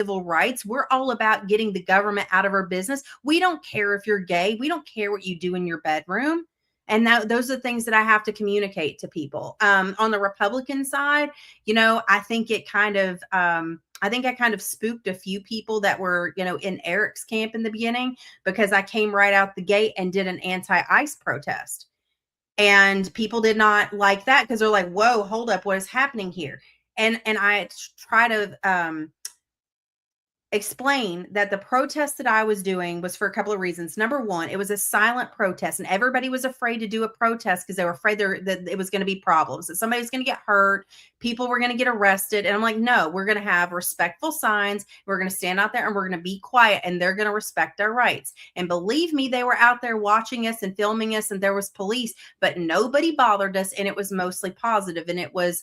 civil rights. We're all about getting the government out of our business. We don't care if you're gay. We don't care what you do in your bedroom. And those are the things that I have to communicate to people. On the Republican side, I think it kind of, I think I kind of spooked a few people that were, in Eric's camp in the beginning, because I came right out the gate and did an anti-ICE protest. And people did not like that, because they're like, whoa, hold up, what is happening here? And I try to explain that the protest that I was doing was for a couple of reasons. Number one, it was a silent protest, and everybody was afraid to do a protest because they were afraid that it was going to be problems, that somebody was going to get hurt, people were going to get arrested. And I'm like, no, we're going to have respectful signs. We're going to stand out there and we're going to be quiet, and they're going to respect our rights. And believe me, they were out there watching us and filming us, and there was police, but nobody bothered us. And it was mostly positive. And it was,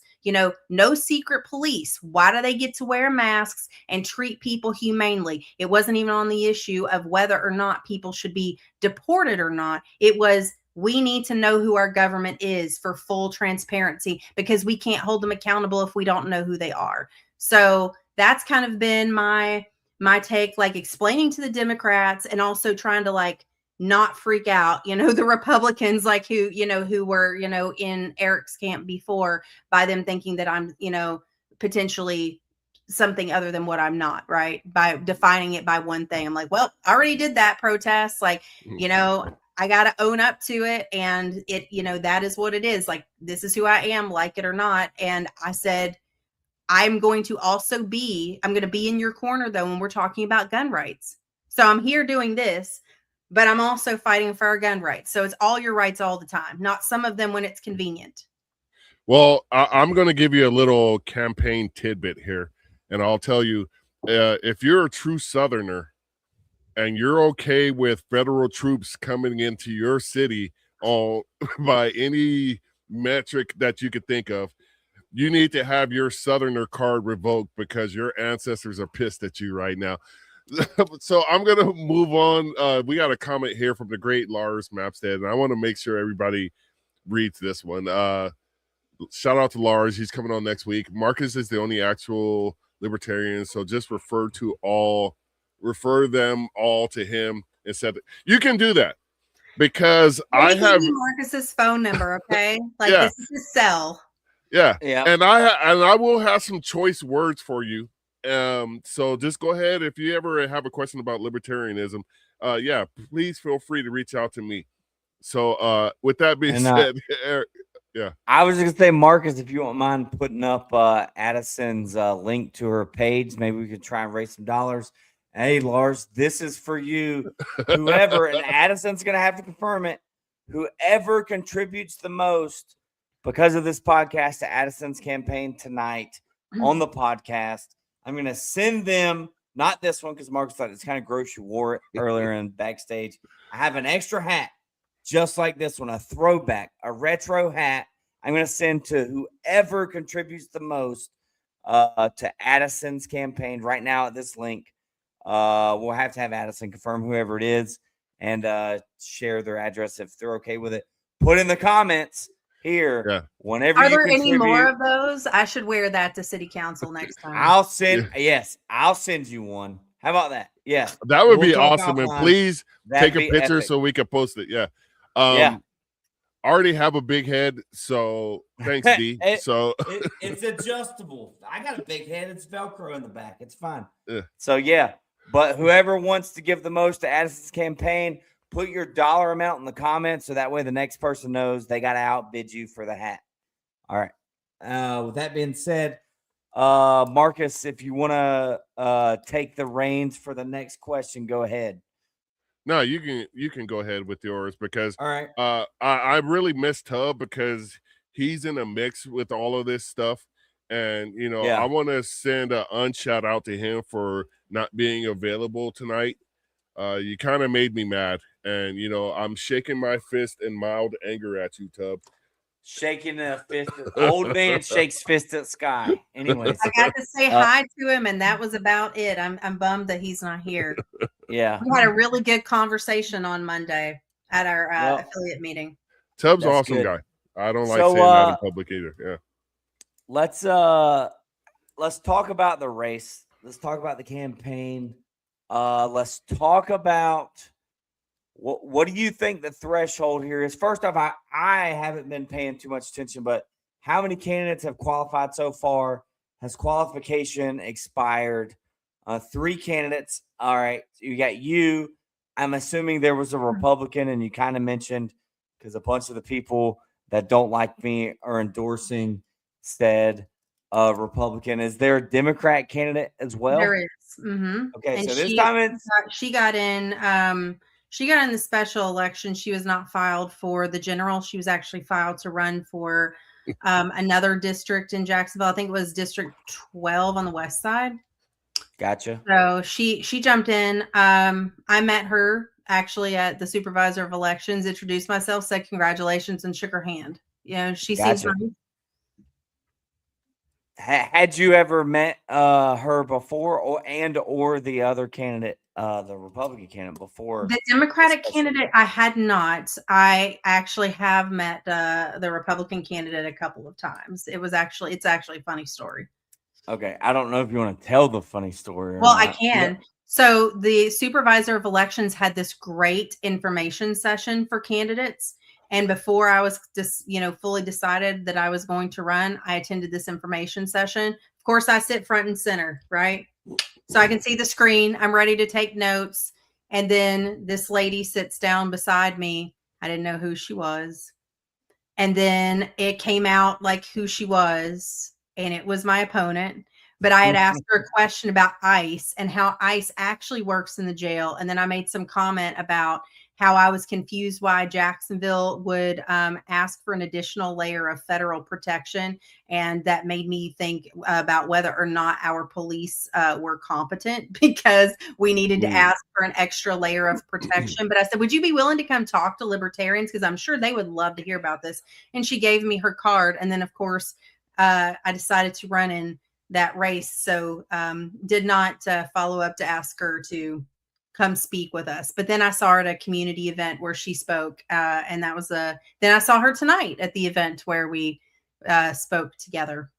no secret police. Why do they get to wear masks and treat people humanely? It wasn't even on the issue of whether or not people should be deported or not. It was, we need to know who our government is for full transparency, because we can't hold them accountable if we don't know who they are. So that's kind of been my take, like explaining to the Democrats, and also trying to not freak out, the Republicans, who were, in Eric's camp before, by them thinking that I'm, potentially something other than what I'm not, right? By defining it by one thing. I'm like, well, I already did that protest. I got to own up to it. And it, that is what it is. This is who I am, like it or not. And I said, I'm going to be in your corner though, when we're talking about gun rights. So I'm here doing this, but I'm also fighting for our gun rights. So it's all your rights all the time, not some of them when it's convenient. Well, I'm going to give you a little campaign tidbit here. And I'll tell you, if you're a true Southerner and you're okay with federal troops coming into your city by any metric that you could think of, you need to have your Southerner card revoked, because your ancestors are pissed at you right now. So I'm going to move on. We got a comment here from the great Lars Mapstead, and I want to make sure everybody reads this one. Shout out to Lars. He's coming on next week. Marcus is the only actual libertarian, so just refer them all to him and said you can do that, because I have Marcus's phone number. Okay. This is his cell. Yeah. And I will have some choice words for you. So just go ahead. If you ever have a question about libertarianism, please feel free to reach out to me. So with that being said, Eric, yeah. I was just gonna say, Marcus, if you don't mind putting up Addison's link to her page, maybe we could try and raise some dollars. Hey, Lars, this is for you. Whoever, and Addison's gonna have to confirm it. Whoever contributes the most because of this podcast to Addison's campaign tonight on the podcast, I'm gonna send them, not this one, because Marcus thought it's kind of gross. You wore it earlier in backstage. I have an extra hat, just like this one, a throwback, a retro hat. I'm going to send to whoever contributes the most to Addison's campaign right now at this link. We'll have to have Addison confirm whoever it is and share their address if they're okay with it. Put in the comments here. Yeah. Whenever Are there any more of those? I should wear that to city council next time. I'll send you one. How about that? Yeah. That would be awesome. And please take a picture so we can post it. Yeah. I already have a big head, so thanks, D. It's adjustable. I got a big head. It's Velcro in the back. It's fine. Yeah. So but whoever wants to give the most to Addison's campaign, put your dollar amount in the comments so that way the next person knows they got to outbid you for the hat. All right. With that being said, Marcus, if you want to take the reins for the next question, go ahead. No, you can go ahead with yours, because all right. I really miss Tub, because he's in a mix with all of this stuff, and I want to send a unshout out to him for not being available tonight. You kind of made me mad, and I'm shaking my fist in mild anger at you, Tub. Shaking a fist. Old man shakes fist at sky. Anyways, I got to say hi to him, and that was about it. I'm bummed that he's not here. Yeah, we had a really good conversation on Monday at our affiliate meeting. Tubbs awesome good guy. I don't like saying that in public either. Yeah. Let's talk about the race let's talk about the campaign. Let's talk about what do you think the threshold here is? First off, I haven't been paying too much attention, but how many candidates have qualified so far? Has qualification expired? 3 candidates. All right. You got you. I'm assuming there was a Republican, and you kind of mentioned because a bunch of the people that don't like me are endorsing said Republican. Is there a Democrat candidate as well? There is. Okay, And so this time it's she got in. She got in the special election. She was not filed for the general. She was actually filed to run for another district in Jacksonville. I think it was District 12 on the west side. gotcha. So she jumped in. I met her actually at the supervisor of elections, introduced myself, said congratulations, and shook her hand. You know, she seems Gotcha. nice. Had you ever met her before, or the other candidate, the Republican candidate before? The Democratic candidate, I had not. I actually have met the Republican candidate a couple of times. It's actually a funny story. Okay, I don't know if you want to tell the funny story. Well, I can. Yeah. So the supervisor of elections had this great information session for candidates. And before I was just, fully decided that I was going to run, I attended this information session. Of course, I sit front and center, right? So I can see the screen. I'm ready to take notes. And then this lady sits down beside me. I didn't know who she was. And then it came out like who she was, and it was my opponent. But I had asked her a question about ICE and how ICE actually works in the jail. And then I made some comment about how I was confused why Jacksonville would ask for an additional layer of federal protection. And that made me think about whether or not our police were competent, because we needed to ask for an extra layer of protection. But I said, would you be willing to come talk to libertarians? Because I'm sure they would love to hear about this. And she gave me her card. And then, of course, I decided to run in that race. So did not follow up to ask her to come speak with us. But then I saw her at a community event where she spoke. And that was then I saw her tonight at the event where we spoke together.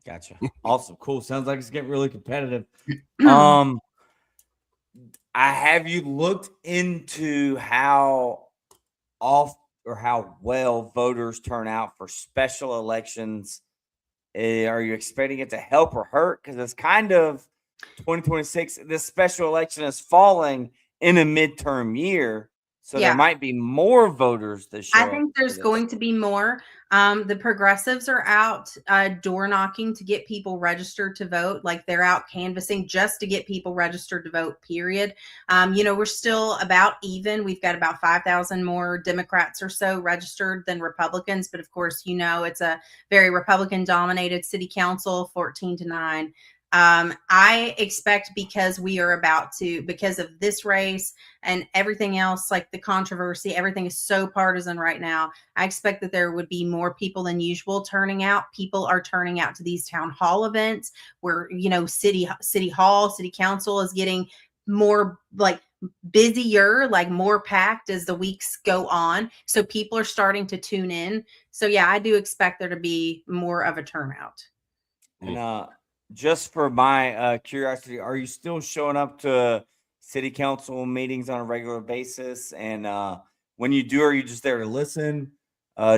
Gotcha. Awesome. Cool. Sounds like it's getting really competitive. I have you looked into how well voters turn out for special elections? Are you expecting it to help or hurt? Because it's kind of 2026. This special election is falling in a midterm year. So there might be more voters this year. I think there's going to be more. The progressives are out door knocking to get people registered to vote. Like, they're out canvassing just to get people registered to vote, period. We're still about even. We've got about 5,000 more Democrats or so registered than Republicans. But of course, it's a very Republican dominated city council, 14-9. I expect, because of this race and everything else, like the controversy, everything is so partisan right now. I expect that there would be more people than usual turning out. People are turning out to these town hall events where, city hall, city council is getting more busier, more packed as the weeks go on. So people are starting to tune in. So yeah, I do expect there to be more of a turnout. And just for my curiosity, are you still showing up to city council meetings on a regular basis? And when you do, are you just there to listen?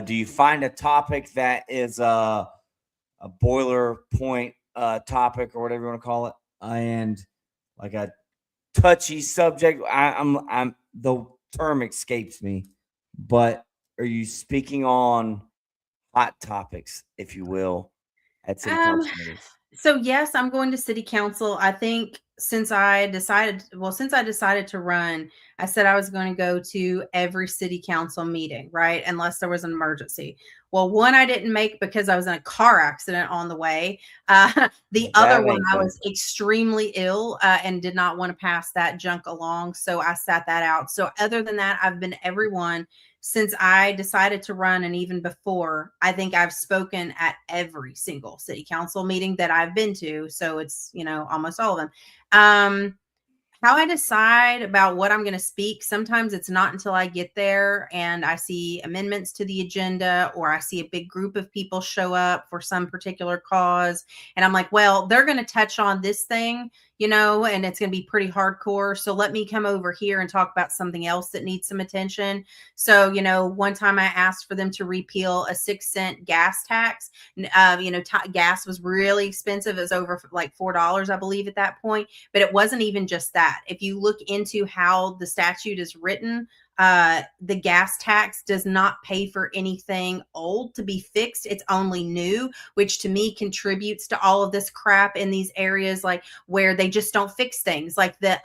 Do you find a topic that is a boilerplate topic, or whatever you want to call it, and like a touchy subject? I'm the term escapes me, but are you speaking on hot topics, if you will, at city council meetings? So yes, I'm going to city council. I think since I decided to run, I said I was going to go to every city council meeting, right? Unless there was an emergency. Well, one I didn't make because I was in a car accident on the way. The other one, I was extremely ill and did not want to pass that junk along. So I sat that out. So other than that, I've been everyone since I decided to run. And even before, I think I've spoken at every single city council meeting that I've been to. So it's, almost all of them. How I decide about what I'm going to speak, sometimes it's not until I get there and I see amendments to the agenda, or I see a big group of people show up for some particular cause. And I'm like, well, they're going to touch on this thing, and it's going to be pretty hardcore. So let me come over here and talk about something else that needs some attention. So, one time I asked for them to repeal a 6-cent gas tax. Gas was really expensive. It was over like $4, I believe, at that point. But it wasn't even just that. If you look into how the statute is written, the gas tax does not pay for anything old to be fixed. It's only new, which to me contributes to all of this crap in these areas, like where they just don't fix things, like the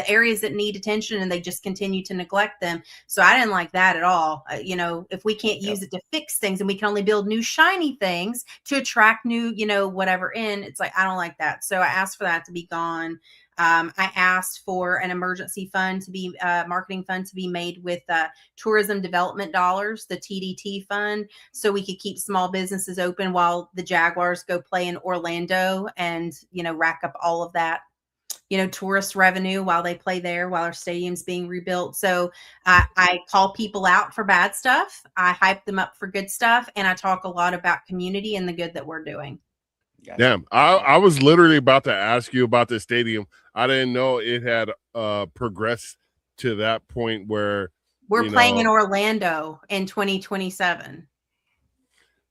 areas that need attention, and they just continue to neglect them. So I didn't like that at all. If we can't use it to fix things, and we can only build new shiny things to attract new, whatever in, it's like, I don't like that. So I asked for that to be gone. I asked for an emergency fund to be marketing fund to be made with tourism development dollars, the TDT fund, so we could keep small businesses open while the Jaguars go play in Orlando and, rack up all of that, tourist revenue while they play there, while our stadium's being rebuilt. So I call people out for bad stuff. I hype them up for good stuff. And I talk a lot about community and the good that we're doing. Gotcha. Damn, I was literally about to ask you about the stadium. I didn't know it had progressed to that point where we're playing in Orlando in 2027.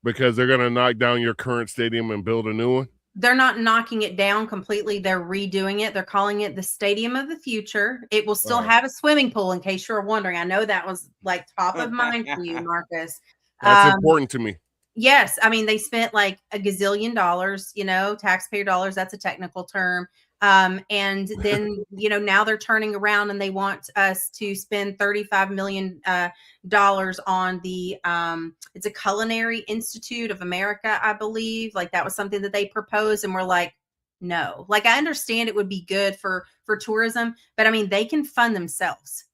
Because they're going to knock down your current stadium and build a new one? They're not knocking it down completely. They're redoing it. They're calling it the Stadium of the Future. It will still have a swimming pool, in case you're wondering. I know that was like top of mind for you, Marcus. That's important to me. Yes. I mean, they spent like $1 gazillion, taxpayer dollars. That's a technical term. And then, now they're turning around and they want us to spend $35 million on the, it's a Culinary Institute of America, I believe. Like that was something that they proposed. And we're like, no, like, I understand it would be good for tourism, but I mean, they can fund themselves.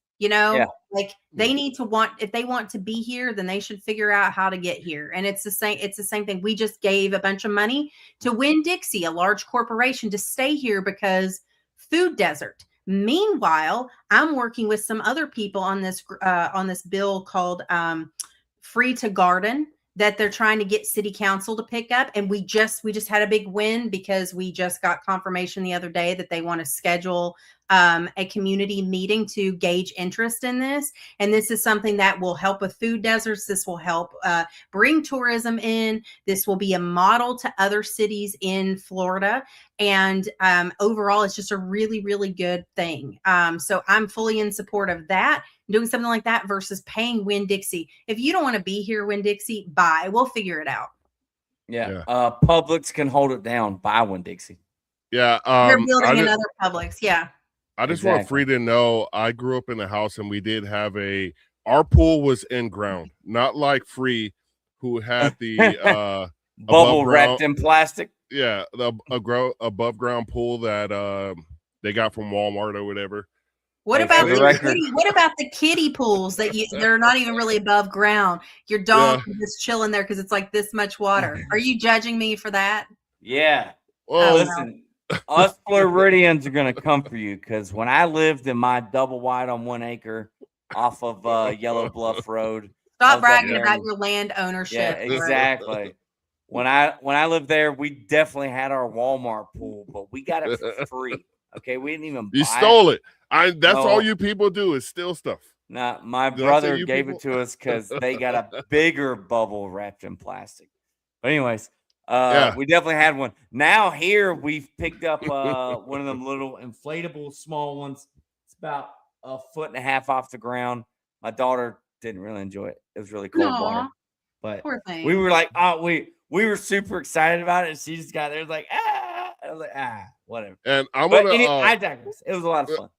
Like they need to if they want to be here, then they should figure out how to get here. And it's the same thing. We just gave a bunch of money to Winn-Dixie, a large corporation, to stay here because food desert. Meanwhile, I'm working with some other people on this bill called Free to Garden that they're trying to get city council to pick up. And we just had a big win because we just got confirmation the other day that they want to schedule a community meeting to gauge interest in this. And this is something that will help with food deserts. This will help bring tourism in. This will be a model to other cities in Florida. And overall, it's just a really, really good thing. So I'm fully in support of that, doing something like that versus paying Winn-Dixie. If you don't want to be here, Winn-Dixie, bye. We'll figure it out. Yeah. Publix can hold it down. Buy Winn-Dixie. Yeah. They're building another Publix. Yeah. I just want Free to know, I grew up in a house and we did have our pool was in ground, not like Free, who had the bubble wrapped in plastic. Yeah, the above ground pool that they got from Walmart or whatever. What about the kiddie pools they're not even really above ground? Your dog can just chill in there because it's like this much water. Are you judging me for that? Yeah. Well, listen. Us Floridians are going to come for you because when I lived in my double wide on 1 acre off of Yellow Bluff Road. Stop bragging about your land ownership. Yeah, exactly. When I lived there, we definitely had our Walmart pool, but we got it for free. Okay, we didn't even buy You stole it. That's all you people do is steal stuff. Nah, my brother gave it to us because they got a bigger bubble wrapped in plastic. But anyways. We definitely had one. Now here we've picked up one of them little inflatable small ones. It's about 1.5 feet off the ground. My daughter didn't really enjoy it. It was really cold water. But we were like, we were super excited about it. And she just got there. It was like, I was like, whatever. And I digress. It was a lot of fun.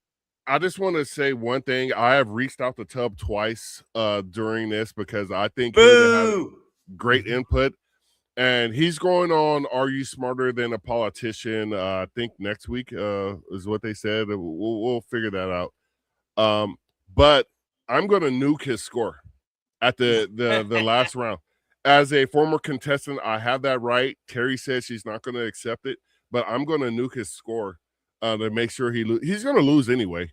I just want to say one thing. I have reached out the tub twice during this because I think you had great input. And he's going on Are You Smarter Than a Politician? I think next week is what they said. We'll figure that out. But I'm going to nuke his score at the last round. As a former contestant, I have that right. Terry says she's not going to accept it, but I'm going to nuke his score to make sure he's going to lose anyway.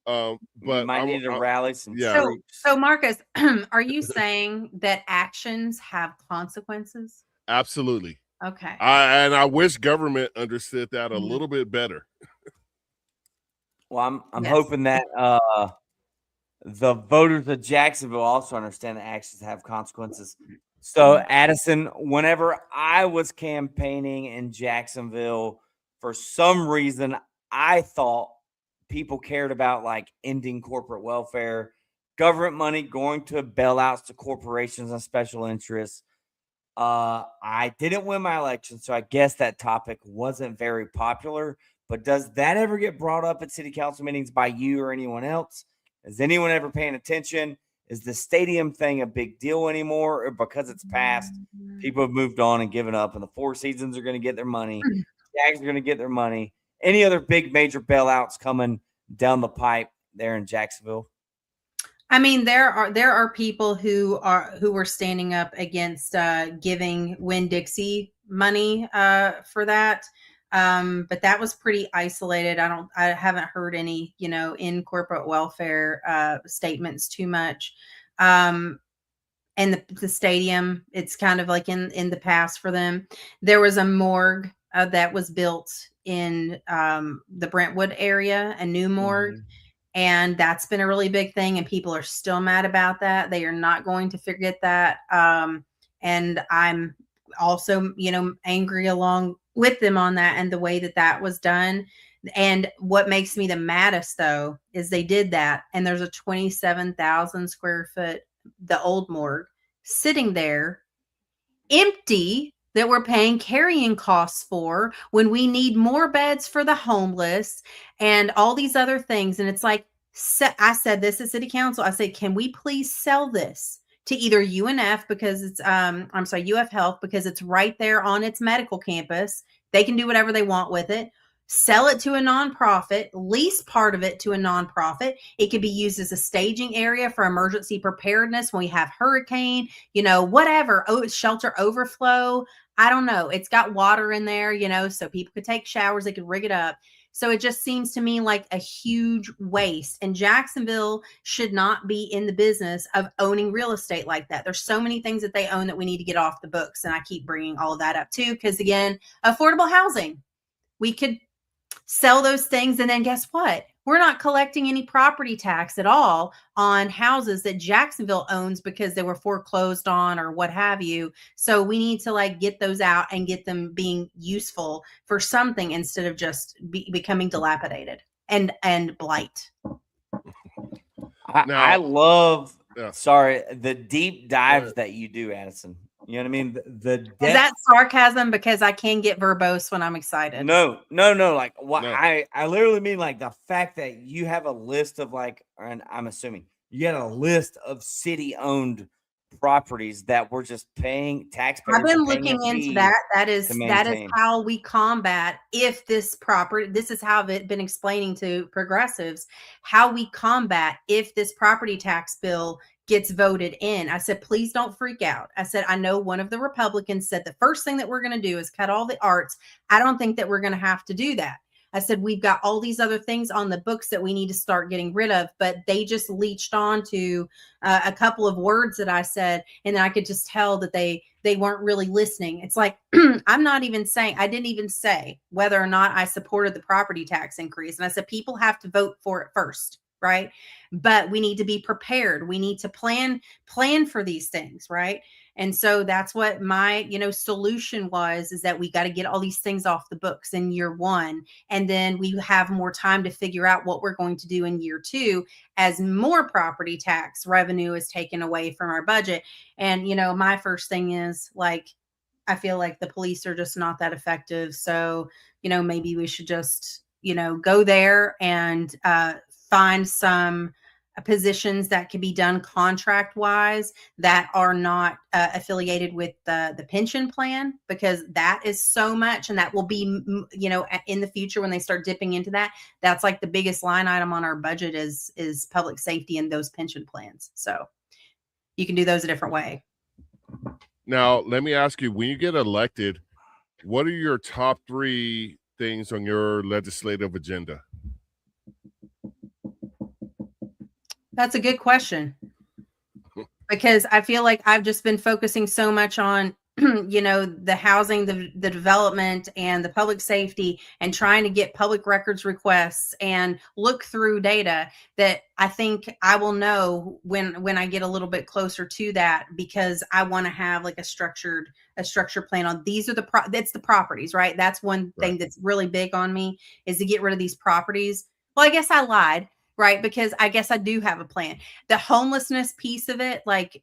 But might need to rally some yeah. troops. So Marcus, are you saying that actions have consequences? Absolutely. Okay. I wish government understood that a little bit better. Well, I'm Yes. hoping that the voters of Jacksonville also understand that actions have consequences. So, Addison, whenever I was campaigning in Jacksonville, for some reason, I thought people cared about like ending corporate welfare, government money going to bailouts to corporations and special interests. I didn't win my election, so I guess that topic wasn't very popular. But does that ever get brought up at city council meetings by you or anyone else? Is anyone ever paying attention? Is the stadium thing a big deal anymore? Or because it's passed, people have moved on and given up, and the Four Seasons are going to get their money? Jags are going to get their money. Any other big major bailouts coming down the pipe there in Jacksonville? I mean, there are people who were standing up against giving Winn-Dixie money for that. But that was pretty isolated. I haven't heard any, in corporate welfare statements too much. And the stadium, it's kind of like in the past for them. There was a morgue that was built in the Brentwood area, a new morgue. Mm-hmm. And that's been a really big thing. And people are still mad about that. They are not going to forget that. And I'm also, angry along with them on that and the way that was done. And what makes me the maddest, though, is they did that. And there's a 27,000 square foot, the old morgue, sitting there empty, that we're paying carrying costs for when we need more beds for the homeless and all these other things. And it's like, I said this at city council. I said, can we please sell this to either UNF because it's, UF Health, because it's right there on its medical campus. They can do whatever they want with it. Sell it to a nonprofit, lease part of it to a nonprofit. It could be used as a staging area for emergency preparedness when we have hurricane, whatever. Oh, shelter overflow. I don't know. It's got water in there, so people could take showers. They could rig it up. So it just seems to me like a huge waste. And Jacksonville should not be in the business of owning real estate like that. There's so many things that they own that we need to get off the books. And I keep bringing all of that up too, because again, affordable housing. We could sell those things. And then guess what? We're not collecting any property tax at all on houses that Jacksonville owns because they were foreclosed on or what have you. So we need to get those out and get them being useful for something instead of just becoming dilapidated and blight. I love, the deep dives that you do, Addison. You know what I mean? Is that sarcasm? Because I can get verbose when I'm excited. No. Like what? No. I literally mean like the fact that you have a list of and I'm assuming you got a list of city-owned properties that we're just paying taxpayers. I've been looking into that. That is how we combat if this property. This is how I've been explaining to progressives how we combat if this property tax bill gets voted in. I said, please don't freak out. I said, I know one of the Republicans said the first thing that we're going to do is cut all the arts. I don't think that we're going to have to do that. I said, we've got all these other things on the books that we need to start getting rid of, but they just leached on to a couple of words that I said. And then I could just tell that they weren't really listening. It's like, I didn't even say whether or not I supported the property tax increase. And I said, people have to vote for it first. Right. But we need to be prepared. We need to plan for these things. Right. And so that's what my, solution is that we got to get all these things off the books in year one. And then we have more time to figure out what we're going to do in year two as more property tax revenue is taken away from our budget. And, my first thing is I feel like the police are just not that effective. So, maybe we should just, go there and, find some positions that could be done contract wise that are not affiliated with the pension plan, because that is so much. And that will be, in the future when they start dipping into that, that's like the biggest line item on our budget is public safety and those pension plans. So you can do those a different way. Now, let me ask you, when you get elected, what are your top 3 things on your legislative agenda? That's a good question, because I feel like I've just been focusing so much on, the housing, the development, and the public safety, and trying to get public records requests and look through data, that I think I will know when I get a little bit closer to that, because I want to have like a structured plan on these are that's the properties, right? That's one thing that's really big on me, is to get rid of these properties. Well, I guess I lied, right? Because I guess I do have a plan. The homelessness piece of it, like,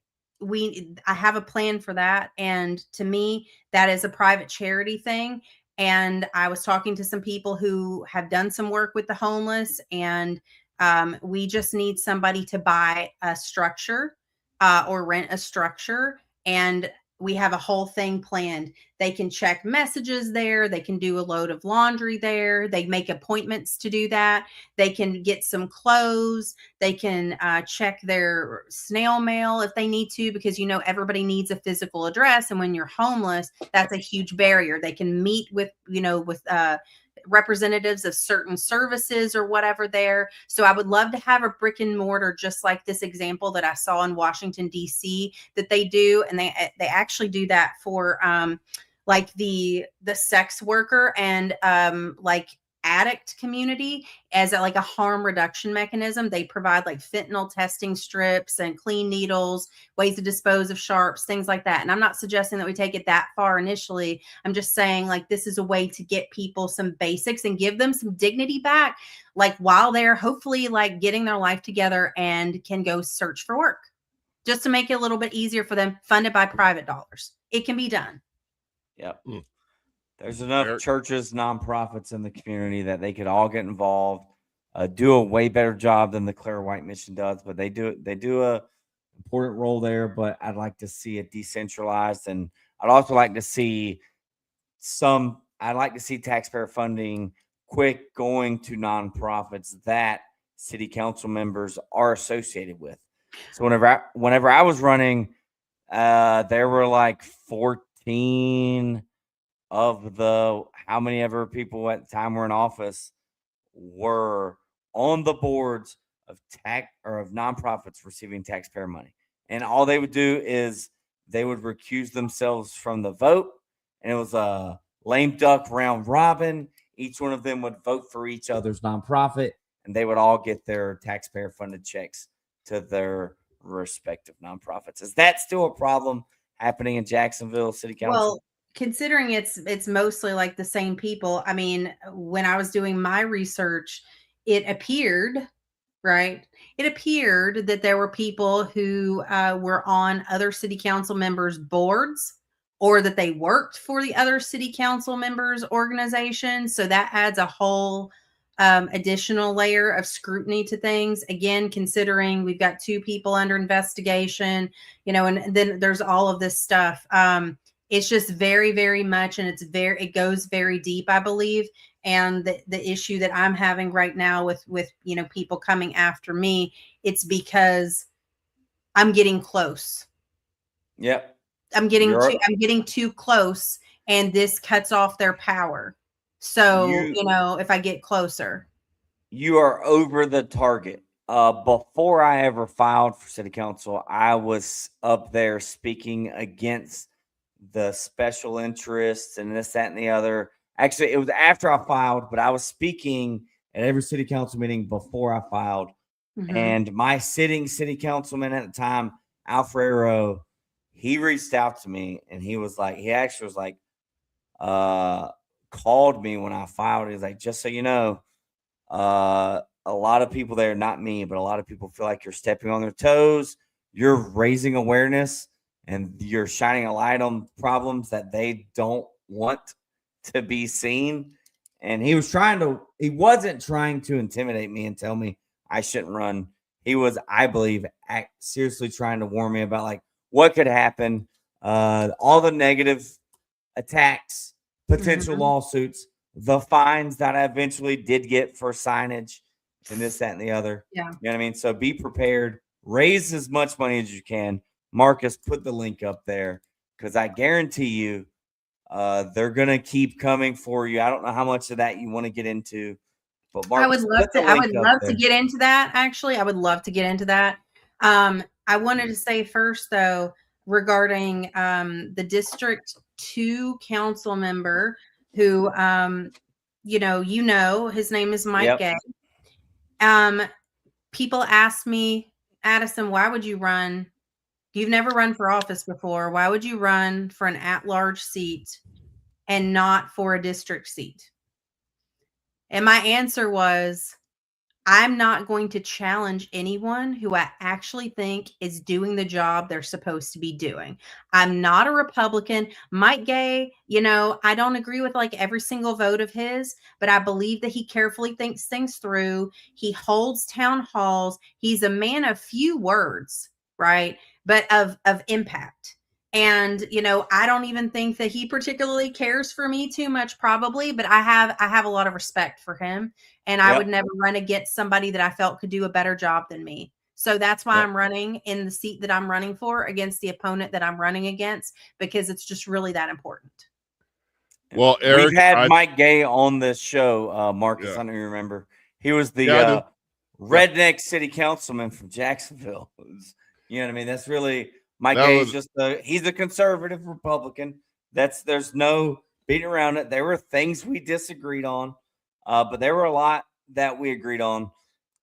I have a plan for that. And to me, that is a private charity thing. And I was talking to some people who have done some work with the homeless, and we just need somebody to buy a structure or rent a structure. And we have a whole thing planned. They can check messages there. They can do a load of laundry there. They make appointments to do that. They can get some clothes. They can check their snail mail if they need to, because, everybody needs a physical address. And when you're homeless, that's a huge barrier. They can meet with representatives of certain services or whatever there. So I would love to have a brick and mortar, just like this example that I saw in Washington, D.C. that they do. And they actually do that for like the sex worker and like addict community, as like a harm reduction mechanism. They provide like fentanyl testing strips and clean needles, ways to dispose of sharps, things like that. And I'm not suggesting that we take it that far initially. I'm just saying, like, this is a way to get people some basics and give them some dignity back, like while they're hopefully like getting their life together and can go search for work, just to make it a little bit easier for them, funded by private dollars. It can be done. Yep. There's enough churches, nonprofits in the community that they could all get involved, do a way better job than the Claire White Mission does, but they do a important role there. But I'd like to see it decentralized, and I'd also like to see taxpayer funding quick going to nonprofits that city council members are associated with. So whenever I was running, there were like 14 of the how many ever people at the time were in office were on the boards of nonprofits receiving taxpayer money. And all they would do is they would recuse themselves from the vote. And it was a lame duck round robin. Each one of them would vote for each other's nonprofit, and they would all get their taxpayer funded checks to their respective nonprofits. Is that still a problem happening in Jacksonville City Council? Well, considering it's mostly like the same people. I mean, when I was doing my research, it appeared that there were people who were on other city council members' boards, or that they worked for the other city council members' organizations. So that adds a whole additional layer of scrutiny to things. Again, considering we've got 2 people under investigation, and then there's all of this stuff. It's just very, very much, and it goes very deep, I believe. And the issue that I'm having right now with people coming after me, it's because I'm getting close. Yep. I'm getting too close, and this cuts off their power. So, if I get closer, you are over the target. Before I ever filed for city council, I was up there speaking against the special interests and this, that, and the other. Actually, it was after I filed, but I was speaking at every city council meeting before I filed. Mm-hmm. And my sitting city councilman at the time, Alfredo, he reached out to me, and he actually was like, called me when I filed. He was like, just so you know, a lot of people there, not me, but a lot of people feel like you're stepping on their toes. You're raising awareness, and you're shining a light on problems that they don't want to be seen. And he wasn't trying to intimidate me and tell me I shouldn't run. He was, I believe, seriously trying to warn me about like what could happen, all the negative attacks, potential lawsuits, the fines that I eventually did get for signage and this, that, and the other. Yeah. You know what I mean? So be prepared. Raise as much money as you can. Marcus, put the link up there, because I guarantee you They're gonna keep coming for you. I don't know how much of that you want to get into, but I Marcus, would love put the to. I link would up love to there. get into that. Actually, I would love to get into that. I wanted to say first, though, regarding the District 2 council member who, his name is Mike Yep. Gay. People ask me, Addison, why would you run? You've never run for office before. Why would you run for an at-large seat and not for a district seat? And my answer was, I'm not going to challenge anyone who I actually think is doing the job they're supposed to be doing. I'm not a Republican. Mike Gay, I don't agree with like every single vote of his, but I believe that he carefully thinks things through. He holds town halls. He's a man of few words, right? But of impact. And I don't even think that he particularly cares for me too much, probably, but I have a lot of respect for him. And I would never run against somebody that I felt could do a better job than me. So that's why I'm running in the seat that I'm running for against the opponent that I'm running against, because it's just really that important. Well, Eric, we've had Mike Gay on this show, Marcus. I don't even remember. He was the redneck city councilman from Jacksonville. You know what I mean? That's really Mike Gay. He's a conservative Republican. There's no beating around it. There were things we disagreed on. But there were a lot that we agreed on.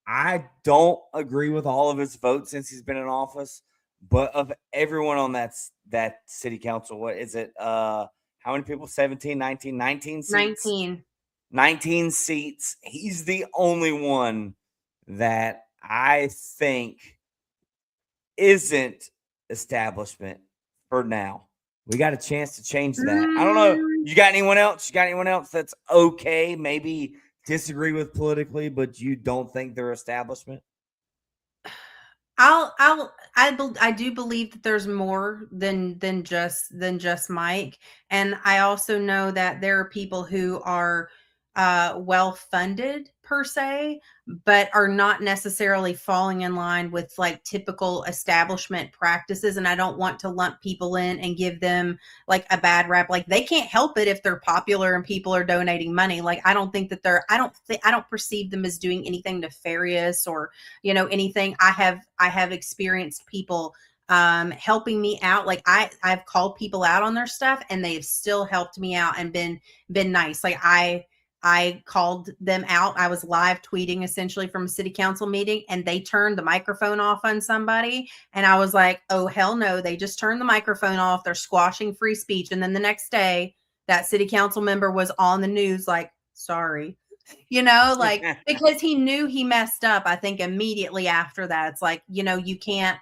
I don't agree with all of his votes since he's been in office, but of everyone on that city council, what is it? How many people? 17, 19, 19 seats? 19 seats. He's the only one that I think isn't establishment for now. We got a chance to change that. I don't know. You got anyone else? That's okay? Maybe disagree with politically, but you don't think they're establishment? I do believe that there's more than just Mike, and I also know that there are people who are well funded per se, but are not necessarily falling in line with like typical establishment practices. And I don't want to lump people in and give them like a bad rap. Like they can't help it if they're popular and people are donating money. Like I don't think that I don't perceive them as doing anything nefarious or anything. I have experienced people helping me out. Like I've called people out on their stuff and they've still helped me out and been nice. Like I called them out. I was live tweeting essentially from a city council meeting and they turned the microphone off on somebody. And I was like, oh, hell no. They just turned the microphone off. They're squashing free speech. And then the next day that city council member was on the news like, sorry, like because he knew he messed up. I think immediately after that, it's like, you can't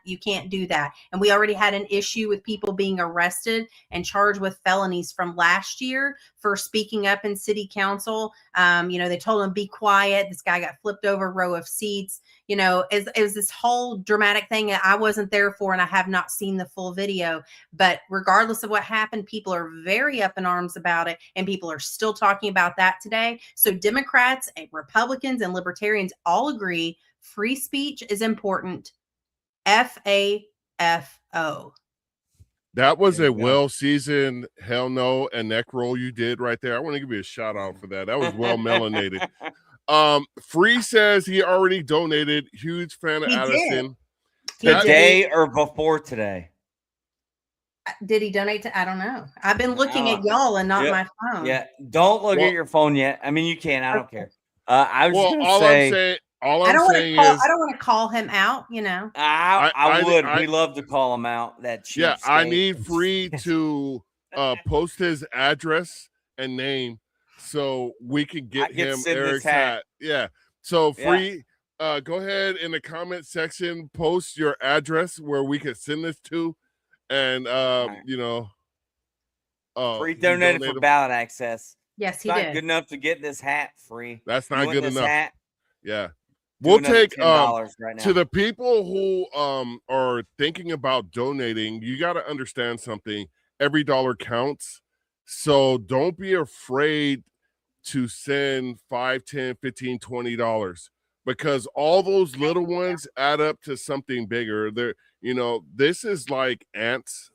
do that. And we already had an issue with people being arrested and charged with felonies from last year for speaking up in city council. They told him, be quiet. This guy got flipped over a row of seats. It was this whole dramatic thing that I wasn't there for, and I have not seen the full video. But regardless of what happened, people are very up in arms about it, and people are still talking about that today. So Democrats and Republicans and Libertarians all agree free speech is important. FAFO. That was a well-seasoned hell no and neck roll you did right there. I want to give you a shout out for that. That was well melanated. Free says he already donated. Huge fan of Addison. Today or before today? Did he donate to? I don't know. I've been looking at y'all and not my phone. Yeah, don't look at your phone yet. I mean, you can. I don't care. I was going to say. I don't want to call him out. I would. We love to call him out. I need Free to post his address and name so we can get him Eric's hat. Yeah. So Free, go ahead in the comment section, post your address where we can send this to, and Free donated for ballot access. Yes, he did. Not good enough to get this hat, Free. That's not good enough. Hat? Yeah. We'll take right now. To the people who are thinking about donating, you got to understand something. Every dollar counts. So don't be afraid to send $5, $10, $15, $20, because all those little ones add up to something bigger. There, this is like ants.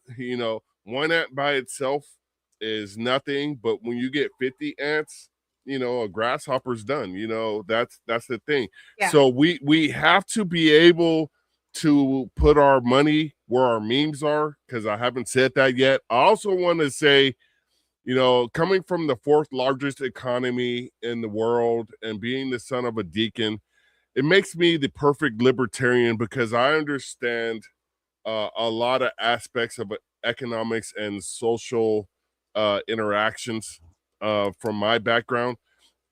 One ant by itself is nothing, but when you get 50 ants, you know, a grasshopper's done. You know, that's the thing. Yeah. So we have to be able to put our money where our memes are, because I haven't said that yet. I also want to say, you know, coming from the 4th largest economy in the world and being the son of a deacon, it makes me the perfect libertarian, because I understand a lot of aspects of economics and social interactions from my background.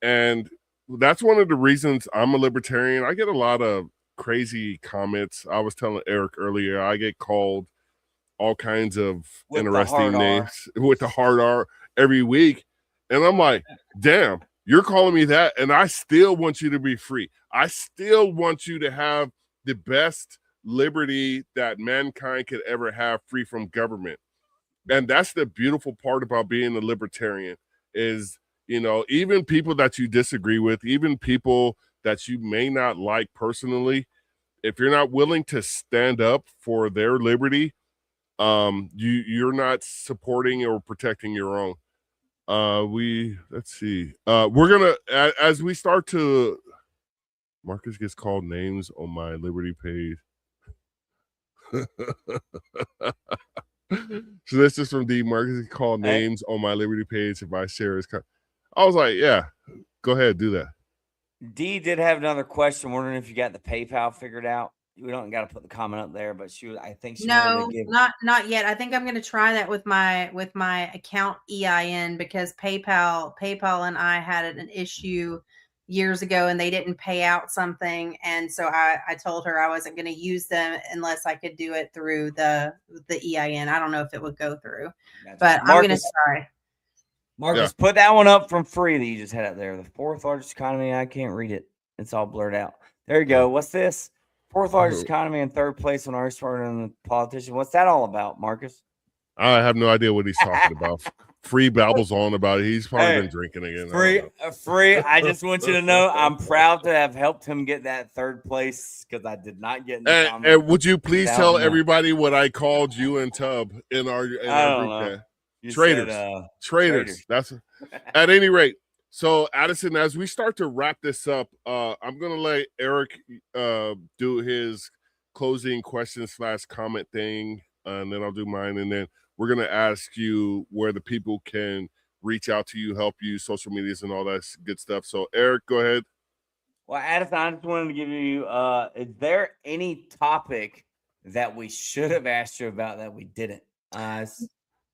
And that's one of the reasons I'm a libertarian. I get a lot of crazy comments. I was telling Eric earlier, I get called all kinds of With the interesting hard R. names with the hard R every week. And I'm like, damn, you're calling me that, and I still want you to be free. I still want you to have the best liberty that mankind could ever have, free from government. And that's the beautiful part about being a libertarian is, you know, even people that you disagree with, even people that you may not like personally, if you're not willing to stand up for their liberty, you're not supporting or protecting your own. Let's see. We're gonna, as we start to, Marcus gets called names on my Liberty page. So this is from D. Marcus gets called names on my Liberty page if I share his. I was like, yeah, go ahead, do that. D did have another question, wondering if you got the PayPal figured out. We don't got to put the comment up there, but I think she wanted to give. not yet. I think I'm going to try that with my account EIN, because PayPal and I had an issue years ago, and they didn't pay out something, and so I told her I wasn't going to use them unless I could do it through the EIN. I don't know if it would go through, but Marcus, I'm going to try. Marcus, put that one up from free that you just had up there. The 4th largest economy. I can't read it. It's all blurred out. There you go. What's this? 4th largest economy and 3rd place on our story on the politician. What's that all about, Marcus? I have no idea what he's talking about. Free babbles on about it. He's probably been drinking again. Free. I just want you to know I'm proud to have helped him get that 3rd place, because I did not get in the comment. And would you please tell everybody what I called you and Tub in our group chat? Traitors. That's at any rate. So Addison, as we start to wrap this up, I'm gonna let Eric do his closing question / comment thing, and then I'll do mine, and then we're gonna ask you where the people can reach out to you, help you, social medias, and all that good stuff. So Eric, go ahead. Well, Addison, I just wanted to give you, is there any topic that we should have asked you about that we didn't?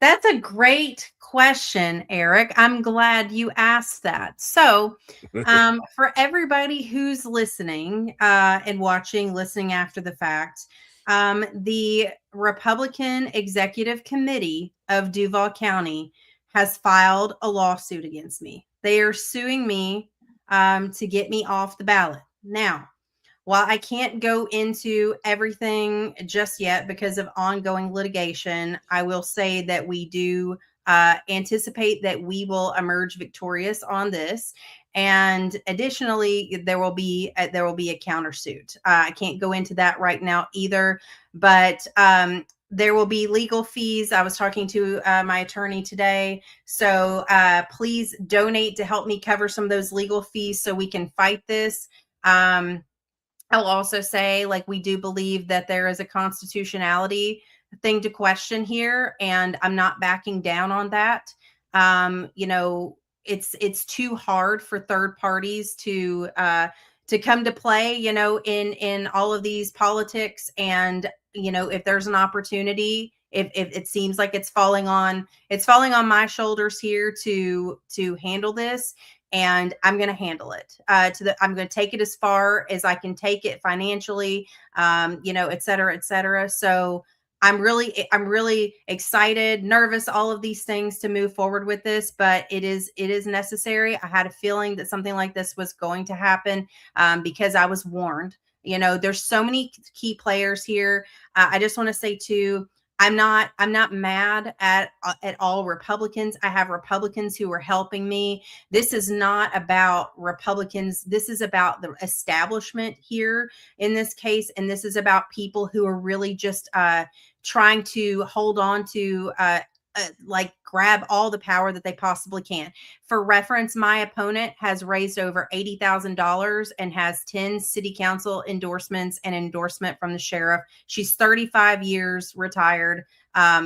That's a great question, Eric. I'm glad you asked that. So, for everybody who's listening and watching, listening after the fact, the Republican Executive Committee of Duval County has filed a lawsuit against me. They are suing me to get me off the ballot. Now, while I can't go into everything just yet because of ongoing litigation, I will say that we do anticipate that we will emerge victorious on this. And additionally, there will be a countersuit. I can't go into that right now either, but there will be legal fees. I was talking to my attorney today. So please donate to help me cover some of those legal fees so we can fight this. I'll also say, like, we do believe that there is a constitutionality thing to question here, and I'm not backing down on that. You know, it's too hard for third parties to come to play, you know, in all of these politics. And, you know, if there's an opportunity, if it seems like it's falling on my shoulders here to handle this, and I'm going to handle it I'm going to take it as far as I can take it financially, you know, et cetera, et cetera. So I'm really excited, nervous, all of these things to move forward with this, but it is necessary. I had a feeling that something like this was going to happen because I was warned. You know, there's so many key players here. I just want to say too, I'm not mad at all Republicans. I have Republicans who are helping me. This is not about Republicans. This is about the establishment here in this case. And this is about people who are really just trying to hold on to like grab all the power that they possibly can. For reference, my opponent has raised over $80,000 and has 10 city council endorsements and endorsement from the sheriff. She's 35 years retired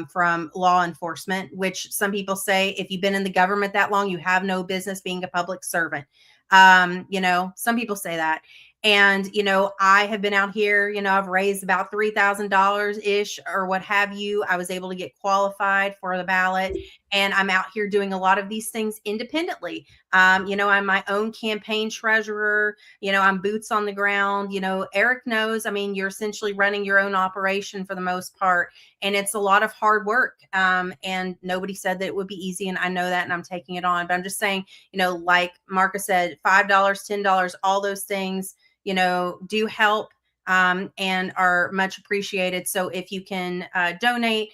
from law enforcement, which some people say if you've been in the government that long, you have no business being a public servant. Some people say that. And, I have been out here, I've raised about $3,000 ish or what have you. I was able to get qualified for the ballot, and I'm out here doing a lot of these things independently. I'm my own campaign treasurer. I'm boots on the ground. Eric knows, you're essentially running your own operation for the most part, and it's a lot of hard work. And nobody said that it would be easy. And I know that, and I'm taking it on, but I'm just saying, like Marcus said, $5, $10, all those things, do help and are much appreciated. So if you can donate,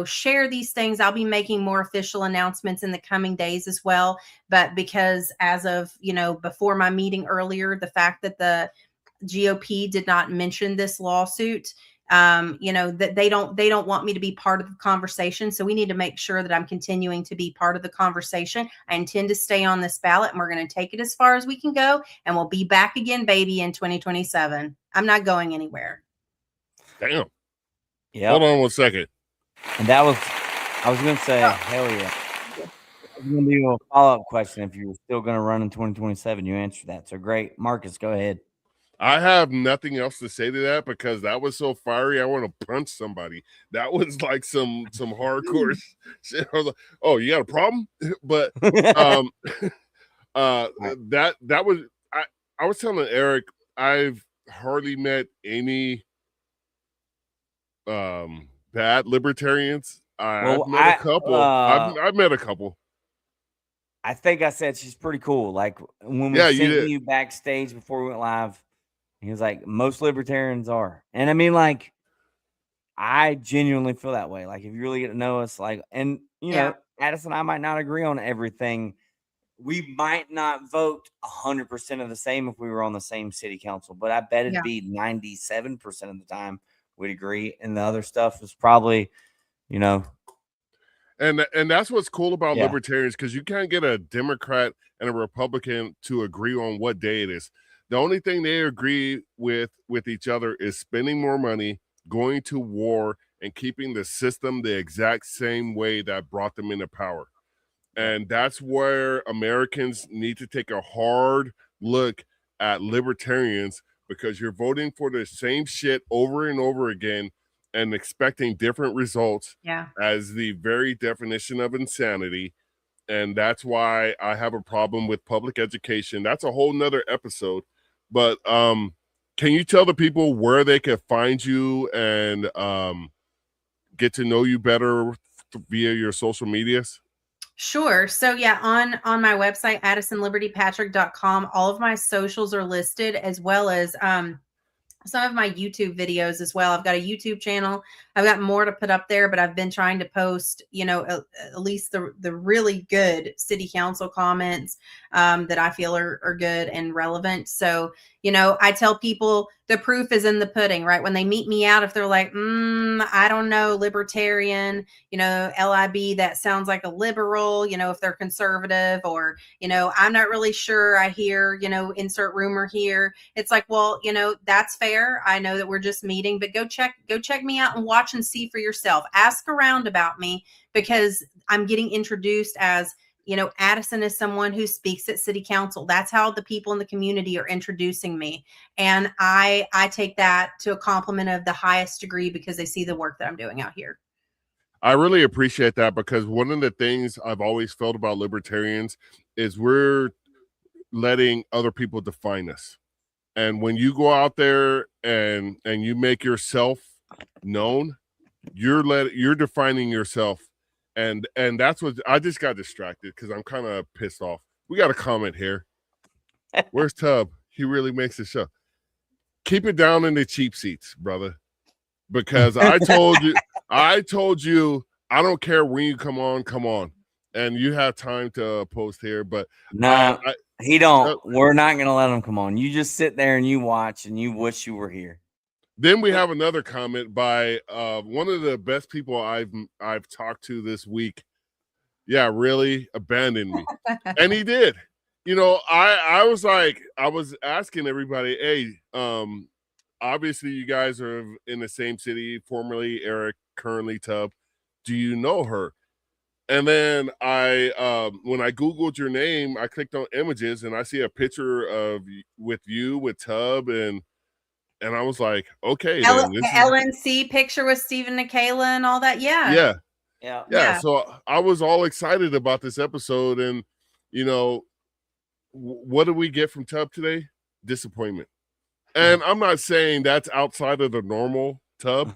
share these things. I'll be making more official announcements in the coming days as well. But because as of, before my meeting earlier, the fact that the GOP did not mention this lawsuit, that they don't want me to be part of the conversation. So we need to make sure that I'm continuing to be part of the conversation. I intend to stay on this ballot, and we're going to take it as far as we can go, and we'll be back again, baby, in 2027. I'm not going anywhere. Damn. Yeah. Hold on 1 second. And I was going to say, hell yeah. I'm going to do a follow-up question. If you're still going to run in 2027, you answered that. So great. Marcus, go ahead. I have nothing else to say to that because that was so fiery. I want to punch somebody. That was like some hardcore shit. I was like, oh, you got a problem? But that was I was telling Eric, I've hardly met any bad libertarians. I've met a couple. I've met a couple. I think I said she's pretty cool. Like when we sent you backstage before we went live, he was like, most libertarians are. And I genuinely feel that way. Like if you really get to know us, and Addison and I might not agree on everything. We might not vote 100% of the same if we were on the same city council, but I bet it'd be 97% of the time we'd agree. And the other stuff is probably, And that's what's cool about libertarians, because you can't get a Democrat and a Republican to agree on what day it is. The only thing they agree with each other is spending more money, going to war, and keeping the system the exact same way that brought them into power. And that's where Americans need to take a hard look at libertarians, because you're voting for the same shit over and over again and expecting different results as the very definition of insanity. And that's why I have a problem with public education. That's a whole nother episode. But can you tell the people where they can find you and get to know you better via your social medias? Sure. So on my website, addisonlibertypatrick.com, all of my socials are listed, as well as some of my YouTube videos as well. I've got a YouTube channel. I've got more to put up there, but I've been trying to post, at least the really good city council comments that I feel are good and relevant. So, I tell people the proof is in the pudding, right? When they meet me out, if they're like, I don't know, libertarian, LIB, that sounds like a liberal, if they're conservative, or, I'm not really sure. I hear, insert rumor here. It's like, well, that's fair. I know that we're just meeting, but go check me out and watch and see for yourself. Ask around about me, because I'm getting introduced as, Addison is someone who speaks at city council. That's how the people in the community are introducing me. And I take that to a compliment of the highest degree, because they see the work that I'm doing out here. I really appreciate that, because one of the things I've always felt about libertarians is we're letting other people define us. And when you go out there and you make yourself known, you're defining yourself. And that's what I just got distracted because I'm kind of pissed off. We got a comment here. Where's Tub? He really makes the show. Keep it down in the cheap seats, brother. Because I told you, I don't care when you come on. And you have time to post here, but no, he don't. We're not gonna let him come on. You just sit there and you watch and you wish you were here. Then we have another comment by one of the best people I've talked to this week. Yeah, really abandoned me. And he did. You know, I was like, I was asking everybody, hey, obviously you guys are in the same city, formerly Eric, currently Tub. Do you know her? And then when I Googled your name, I clicked on images and I see a picture of with you with Tub and I was like, okay, then this is LNC picture with Stephen and Kayla and all that. yeah. Yeah. So I was all excited about this episode, and you know, what did we get from Tub today? Disappointment. And I'm not saying that's outside of the normal Tub.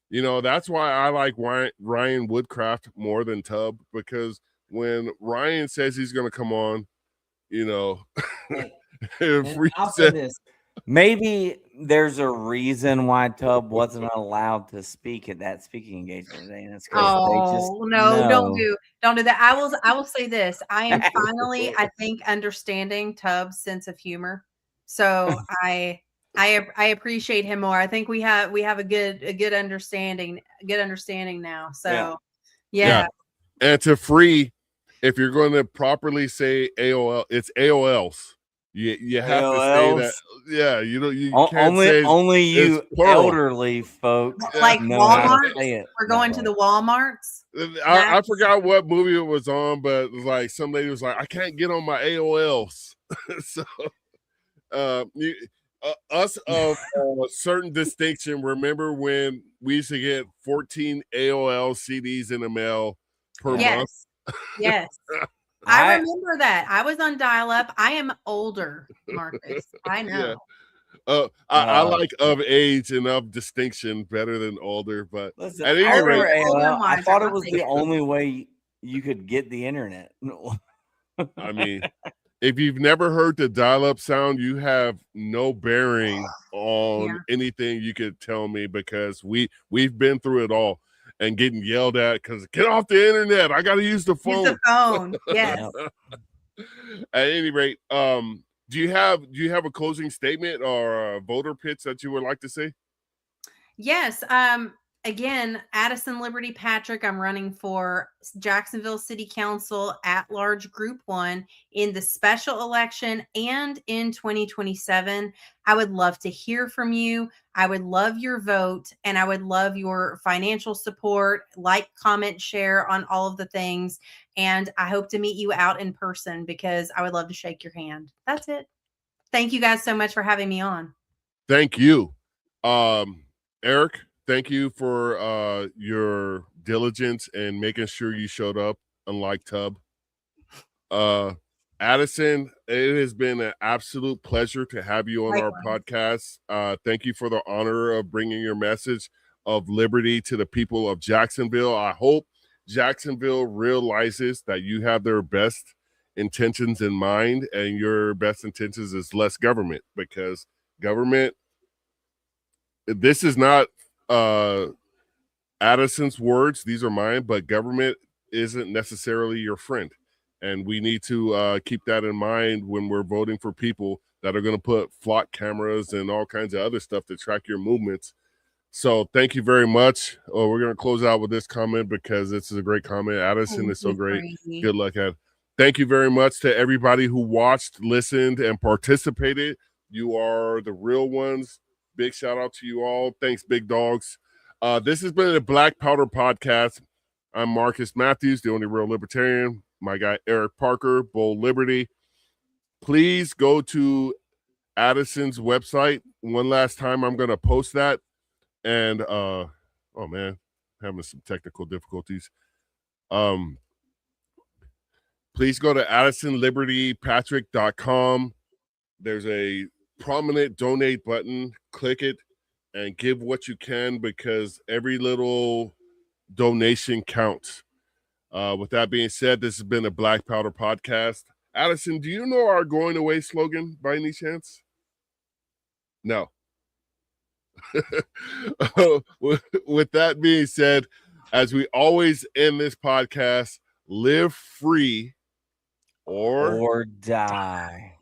You know, that's why I like Ryan Woodcraft more than Tub, because when Ryan says he's going to come on, you know, I'll say this. Maybe there's a reason why Tub wasn't allowed to speak at that speaking engagement today, and it's because they just don't do that. I will say this. I am finally, I think, understanding Tub's sense of humor. So I appreciate him more. I think we have a good understanding now. So yeah. And to free, if you're going to properly say AOL, it's AOLs. You have to say that. Yeah, you can't say only you elderly folks like Walmart. We're going to the Walmarts. I forgot what movie it was on, but it was like some lady was like, I can't get on my AOLs. So us of a certain distinction, remember when we used to get 14 AOL CDs in the mail per month? Yes. I remember that. I was on dial-up. I am older, Marcus. I know. Yeah. I like of age and of distinction better than older, but listen, at any rate, I thought it was the only way you could get the internet. I mean, if you've never heard the dial-up sound, you have no bearing on anything you could tell me, because we've been through it all. And getting yelled at because get off the internet. I got to use the phone. Use the phone. Yes. At any rate, do you have a closing statement or a voter pitch that you would like to say? Yes. Again, Addison Liberty Patrick. I'm running for Jacksonville City Council at-large Group 1 in the special election and in 2027. I would love to hear from you. I would love your vote, and I would love your financial support, like, comment, share on all of the things. And I hope to meet you out in person because I would love to shake your hand. That's it. Thank you guys so much for having me on. Thank you. Eric, thank you for your diligence and making sure you showed up, unlike Tub. Addison, it has been an absolute pleasure to have you on our podcast. Thank you for the honor of bringing your message of liberty to the people of Jacksonville. I hope Jacksonville realizes that you have their best intentions in mind, and your best intentions is less government, because government, this is not Addison's words, these are mine, but government isn't necessarily your friend. And we need to keep that in mind when we're voting for people that are going to put flock cameras and all kinds of other stuff to track your movements. So thank you very much. We're going to close out with this comment because this is a great comment. Addison is so great. Good luck at it. Thank you very much to everybody who watched, listened, and participated. You are the real ones. Big shout out to you all. Thanks, big dogs. This has been the Black Powder Podcast. I'm Marcus Matthews, the only real libertarian. My guy, Eric Parker, Bold Liberty. Please go to Addison's website. One last time, I'm going to post that. And, oh man, having some technical difficulties. Please go to AddisonLibertyPatrick.com. There's a prominent donate button. Click it and give what you can, because every little donation counts. With that being said, this has been a Black Powder Podcast. Addison, do you know our going away slogan by any chance? No. With that being said, as we always end this podcast, live free or die.